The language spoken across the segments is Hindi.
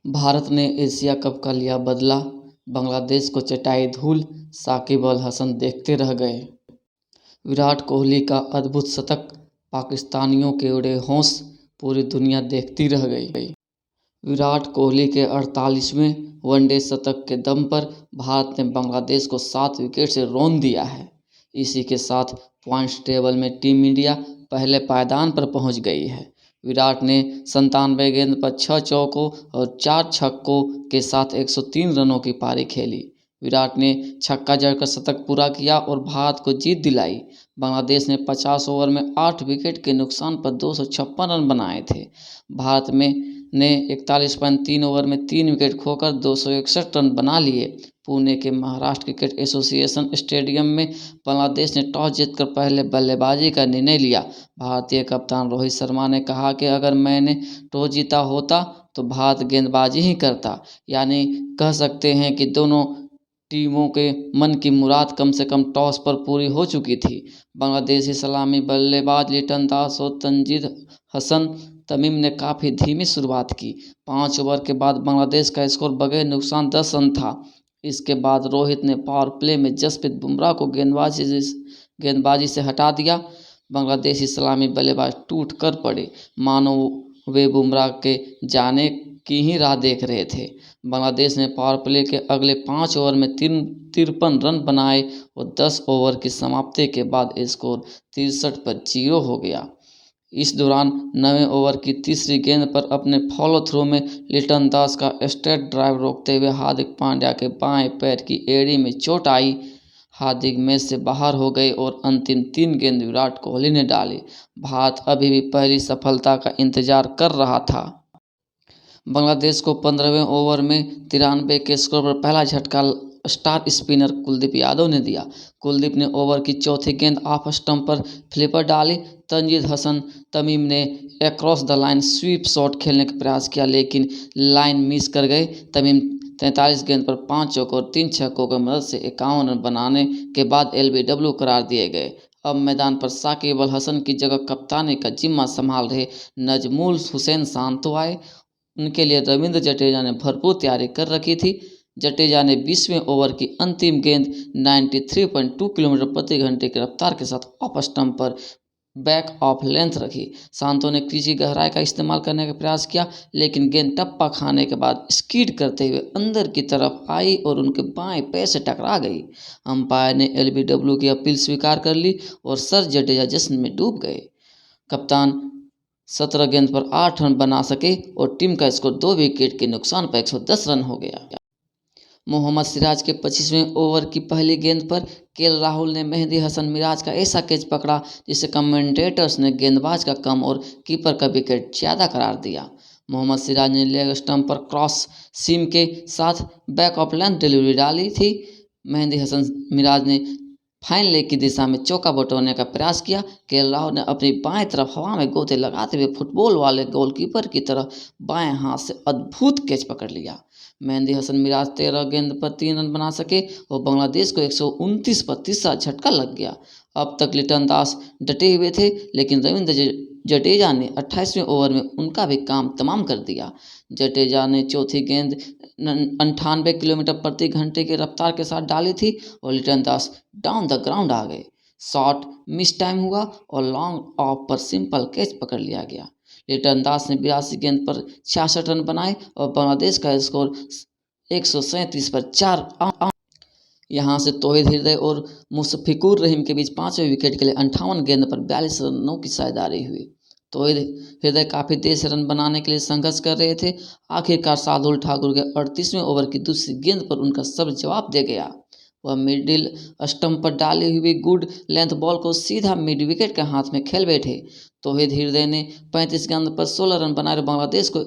भारत ने एशिया कप का लिया बदला, बांग्लादेश को चटाई धूल, साकिब अल हसन देखते रह गए। विराट कोहली का अद्भुत शतक, पाकिस्तानियों के उड़े होश, पूरी दुनिया देखती रह गई। विराट कोहली के 48वें वनडे शतक के दम पर भारत ने बांग्लादेश को 7 विकेट से रौंद दिया है। इसी के साथ पॉइंट्स टेबल में टीम इंडिया पहले पायदान पर पहुंच गई है। विराट ने 97 गेंद पर 6 चौकों और 4 छक्कों के साथ 103 रनों की पारी खेली। विराट ने छक्का जड़कर शतक पूरा किया और भारत को जीत दिलाई। बांग्लादेश ने 50 ओवर में 8 विकेट के नुकसान पर 256 रन बनाए थे। भारत में ने 41.3 ओवर में 3 विकेट खोकर 261 रन बना लिए। पुणे के महाराष्ट्र क्रिकेट एसोसिएशन स्टेडियम में बांग्लादेश ने टॉस जीतकर पहले बल्लेबाजी का निर्णय लिया। भारतीय कप्तान रोहित शर्मा ने कहा कि अगर मैंने टॉस जीता होता तो भारत गेंदबाजी ही करता। यानी कह सकते हैं कि दोनों टीमों के मन की मुराद कम से कम टॉस पर पूरी हो चुकी थी। बांग्लादेशी सलामी बल्लेबाज लिटन दास और तंजीद हसन तमीम ने काफ़ी धीमी शुरुआत की। 5 ओवर के बाद बांग्लादेश का स्कोर बगैर नुकसान 10 रन था। इसके बाद रोहित ने पावर प्ले में जसप्रीत बुमराह को गेंदबाजी से हटा दिया। बांग्लादेशी सलामी बल्लेबाज टूट कर पड़े, मानो वे बुमराह के जाने की ही राह देख रहे थे। बांग्लादेश ने पावर प्ले के अगले 5 ओवर में 53 रन बनाए और 10 ओवर की समाप्ति के बाद स्कोर 63 पर 0 हो गया। इस दौरान 9वें ओवर की तीसरी गेंद पर अपने फॉलो थ्रो में लिटन दास का स्ट्रेट ड्राइव रोकते हुए हार्दिक पांड्या के बाएं पैर की एड़ी में चोट आई। हार्दिक मैच से बाहर हो गए और अंतिम 3 गेंद विराट कोहली ने डाली। भारत अभी भी पहली सफलता का इंतजार कर रहा था। बांग्लादेश को 15वें ओवर में 93 के स्कोर पर पहला झटका स्टार स्पिनर कुलदीप यादव ने दिया। कुलदीप ने ओवर की चौथी गेंद ऑफ स्टंप पर फ्लिपर डाली। तंजीद हसन तमीम ने across the line sweep shot खेलने का प्रयास किया, लेकिन लाइन मिस कर गए। तमीम 43 गेंद पर 5 चौकों और 3 छक्कों की मदद से 51 रन बनाने के बाद LBW करार दिए गए। अब मैदान पर साकिब अल हसन की जगह कप्तानी का जिम्मा संभाल रहे नजमुल हुसैन शांतो आए। उनके लिए रविंद्र जडेजा ने भरपूर तैयारी कर रखी थी। जडेजा ने 20वें ओवर की अंतिम गेंद 93.2 किलोमीटर प्रति घंटे की रफ्तार के साथ ऑफ स्टंप पर बैक ऑफ लेंथ रखी। शांतो ने क्रीज की गहराई का इस्तेमाल करने का प्रयास किया, लेकिन गेंद टप्पा खाने के बाद स्कीड करते हुए अंदर की तरफ आई और उनके बाएं पैर से टकरा गई। अंपायर ने LBW की अपील स्वीकार कर ली और सर जडेजा जश्न में डूब गए। कप्तान 17 गेंद पर 8 रन बना सके और टीम का स्कोर 2 विकेट के नुकसान पर 110 रन हो गया। मोहम्मद सिराज के 25वें ओवर की पहली गेंद पर KL राहुल ने मेहदी हसन मिराज का ऐसा कैच पकड़ा जिसे कमेंटेटर्स ने गेंदबाज का कम और कीपर का विकेट ज़्यादा करार दिया। मोहम्मद सिराज ने लेग स्टंप पर क्रॉस सीम के साथ बैक ऑफ लेंथ डिलीवरी डाली थी। मेहदी हसन मिराज ने फाइन लेग की दिशा में चौका बटोरने का प्रयास किया। KL राहुल ने अपनी बाएं तरफ हवा में गोते लगाते हुए फुटबॉल वाले गोलकीपर की तरह बाएं हाथ से अद्भुत कैच पकड़ लिया। मेहदी हसन मिराज 13 गेंद पर 3 रन बना सके और बांग्लादेश को 129 पर तीसरा झटका लग गया। अब तक लिटन दास डटे हुए थे, लेकिन रविंद्र जडेजा ने 28वें ओवर में उनका भी काम तमाम कर दिया। जडेजा ने चौथी गेंद 98 किलोमीटर प्रति घंटे की रफ्तार के साथ डाली थी और लिटन दास डाउन द ग्राउंड आ गए। शॉट मिस टाइम हुआ और लॉन्ग ऑफ पर सिंपल कैच पकड़ लिया गया। लिटन दास ने 82 गेंद पर 66 रन बनाए और बांग्लादेश का स्कोर 137 पर 4। यहां से तौहीद हृदय और मुशफिकुर रहीम के बीच 5वें विकेट के लिए 58 गेंद पर 42 रनों की साझेदारी हुई। तौहीद हृदय काफ़ी देर से रन बनाने के लिए संघर्ष कर रहे थे। आखिरकार शार्दुल ठाकुर के 38वें ओवर की दूसरी गेंद पर उनका सब जवाब दे गया। वह मिडिल स्टंप पर डाली हुई गुड लेंथ बॉल को सीधा मिड विकेट के हाथ में खेल बैठे। तौहीद हृदय ने 35 गेंद पर 16 रन बनाए और बांग्लादेश को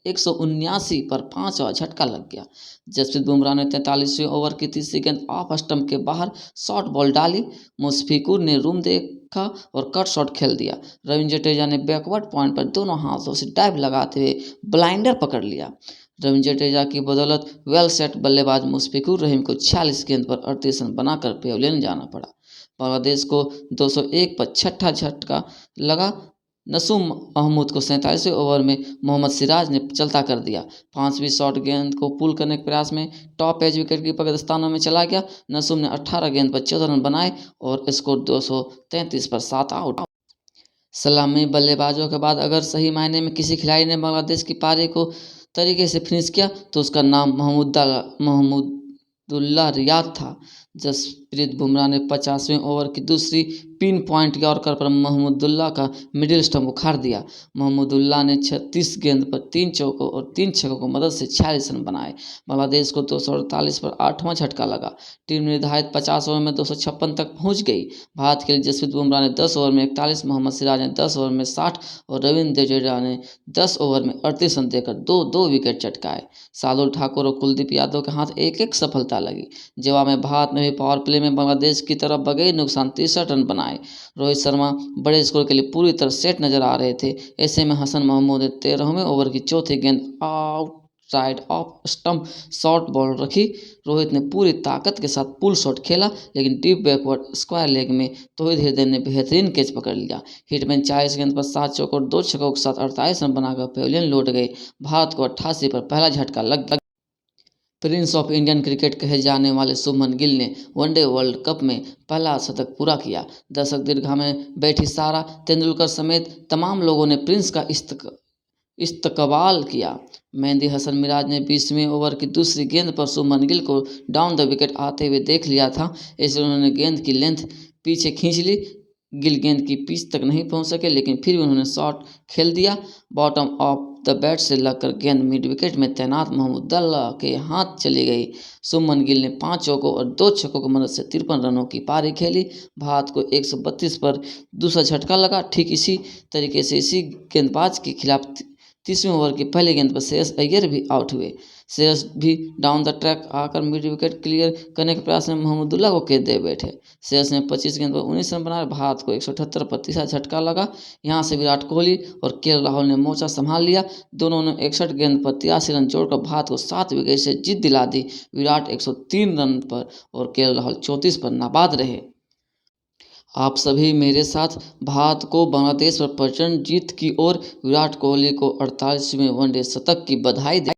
179 पर 5वां झटका लग गया। जसप्रीत बुमराह ने 43वें ओवर की तीसरी गेंद ऑफ स्टंप के बाहर शॉर्ट बॉल डाली। मुशफिकुर ने रूम देखा और कट शॉट खेल दिया। रविंद्र जडेजा ने बैकवर्ड पॉइंट पर दोनों हाथों से डाइव लगाते हुए ब्लाइंडर पकड़ लिया। रविंद्र जडेजा की बदौलत वेल सेट बल्लेबाज मुशफिकुर रहीम को 46 गेंद पर 38 रन बनाकर पेविलियन जाना पड़ा। बांग्लादेश को 201 पर छठा झटका लगा। नसूम महमूद को 47वें ओवर में मोहम्मद सिराज ने चलता कर दिया। 5वीं शॉट गेंद को पुल करने के प्रयास में टॉप एज विकेट कीपर दस्तानों में चला गया। नसूम ने 18 गेंद पर 14 रन बनाए और स्कोर 233 पर 7 आउट। सलामी बल्लेबाजों के बाद अगर सही मायने में किसी खिलाड़ी ने बांग्लादेश की पारी को तरीके से फिनिश किया तो उसका नाम महमूदुल्लाह रियाद था। जसप्रीत बुमराह ने 50वें ओवर की दूसरी पिन पॉइंट यॉर्कर पर महमूदुल्लाह का मिडिल स्टंप उखाड़ दिया। महमूदुल्लाह ने 36 गेंद पर 3 चौकों और 3 छक्कों की मदद से 46 रन बनाए। बांग्लादेश को 248 पर 8वां झटका लगा। टीम निर्धारित 50 ओवर में 256 तक पहुंच गई। भारत के लिए जसप्रीत बुमराह ने 10 ओवर में 41, मोहम्मद सिराज ने 10 ओवर में 60 और रविंद्र जडेजा ने 10 ओवर में 38 रन देकर दो विकेट चटकाए। शार्दुल ठाकुर और कुलदीप यादव के हाथ एक एक सफलता लगी। जवाब में भारत ने भी पावर प्ले में बांग्लादेश की तरफ बगैर नुकसान 63 रन बनाए। रोहित शर्मा बड़े स्कोर के लिए पूरी तरह सेट नजर आ रहे थे। ऐसे में हसन महमूद ने 13वें ओवर की चौथी गेंद out side off stump short ball रखी। रोहित ने पूरी ताकत के साथ पुल शॉट खेला लेकिन डीप बैकवर्ड स्क्वायर लेग में तौहीद हृदय ने बेहतरीन कैच पकड़ लिया। हिटमैन 40 गेंद पर 7 चौके और 2 छक्कों के साथ 48 रन बनाकर पेविलियन लौट गए। भारत को 88 पर पहला झटका लग गया। प्रिंस ऑफ इंडियन क्रिकेट कहे जाने वाले शुभमन गिल ने वनडे वर्ल्ड कप में पहला शतक पूरा किया। दर्शक दीर्घा में बैठी सारा तेंदुलकर समेत तमाम लोगों ने प्रिंस का इस्तकबाल किया। मेहंदी हसन मिराज ने 20वें ओवर की दूसरी गेंद पर शुभमन गिल को डाउन द विकेट आते हुए देख लिया था, इसलिए उन्होंने गेंद की लेंथ पीछे खींच ली। गिल गेंद की पिच तक नहीं पहुंच सके लेकिन फिर भी उन्होंने शॉट खेल दिया। बॉटम ऑफ द बैट से लगकर गेंद मिड विकेट में तैनात महमूदुल्लाह के हाथ चली गई। शुभमन गिल ने 5 चौकों और 2 छक्कों की मदद से 53 रनों की पारी खेली। भारत को 132 पर दूसरा झटका लगा। ठीक इसी तरीके से इसी गेंदबाज के खिलाफ 30वें ओवर की पहली गेंद पर श्रेयस अय्यर भी आउट हुए। श्रेयस भी डाउन द ट्रैक आकर मिड विकेट क्लियर करने के प्रयास में महमूदुल्लाह को कैद दे बैठे। श्रेयस ने 25 गेंद पर 19 रन बनाए। भारत को 178 पर तीसरा झटका लगा। यहां से विराट कोहली और केएल राहुल ने मोर्चा संभाल लिया। दोनों ने 61 गेंद पर 83 रन जोड़कर भारत को 7 विकेट से जीत दिला दी। विराट 103 रन पर और केएल राहुल 34 पर नाबाद रहे। आप सभी मेरे साथ भारत को बांग्लादेश पर प्रचंड जीत की ओर विराट कोहली को 48वें वनडे शतक की बधाई दें।